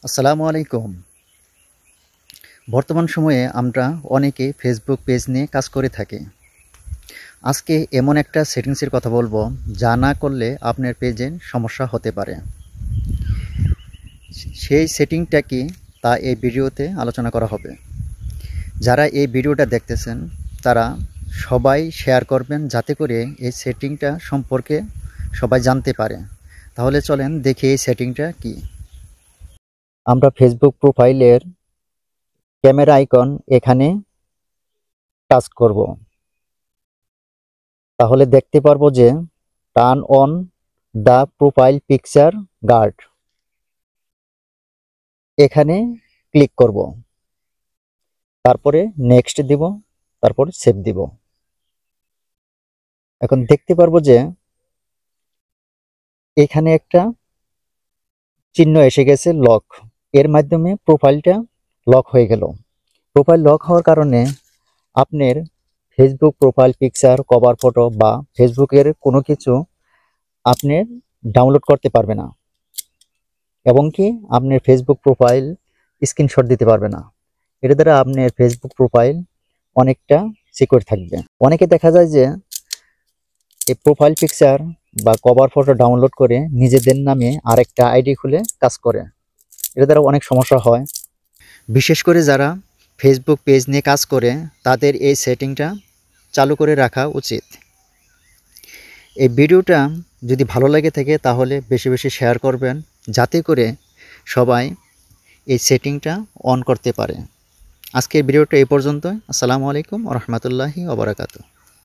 আসসালামু আলাইকুম। বর্তমান সময়ে আমরা অনেকে ফেসবুক পেজ নিয়ে কাজ করে থাকি। আজকে এমন একটা সেটিংসের কথা বলবো যা না করলে আপনার পেজে সমস্যা হতে পারে। সেই সেটিংটা কি তা এই ভিডিওতে আলোচনা করা হবে। যারা এই ভিডিওটা দেখতেছেন তারা সবাই শেয়ার করবেন যাতে করে এই সেটিংটা সম্পর্কে সবাই জানতে পারে। তাহলে চলেন দেখি এই সেটিংটা কি। আমরা ফেসবুক প্রোফাইলের ক্যামেরা আইকন এখানে টাচ করব। তাহলে দেখতে পারবো যে turn on the profile picture guard, এখানে ক্লিক করব। তারপরে নেক্সট দিব, তারপর সেভ দিব। এখন দেখতে পারবো যে এখানে একটা চিহ্ন এসে গেছে লক। এর মাধ্যমে প্রোফাইলটা লক হয়ে গেল। প্রোফাইল লক হওয়ার কারণে আপনার Facebook profile picture, cover photo বা ফেসবুকের কোনো কিছু আপনি ডাউনলোড করতে পারবে না, এবং কি আপনার ফেসবুক প্রোফাইল স্ক্রিনশট দিতে পারবে না। এটা দ্বারা আপনার ফেসবুক প্রোফাইল অনেকটা সিকিউর থাকবে। অনেকে দেখা যায় যে এই প্রোফাইল পিকচার বা কভার ফটো ডাউনলোড করে নিজেদের নামে আরেকটা আইডি খুলে কাজ করে। এটা দ্বারা অনেক সমস্যা হয়। বিশেষ করে যারা ফেসবুক পেজ নিয়ে কাজ করে তাদের এই সেটিংটা চালু করে রাখা উচিত। এই ভিডিওটা যদি ভালো লাগে থাকে তাহলে বেশি বেশি শেয়ার করবেন যাতে করে সবাই এই সেটিংটা অন করতে পারে। আজকের ভিডিওটা এই পর্যন্তই। আসসালামু আলাইকুম ওয়া রাহমাতুল্লাহি ওয়া বারাকাতুহু।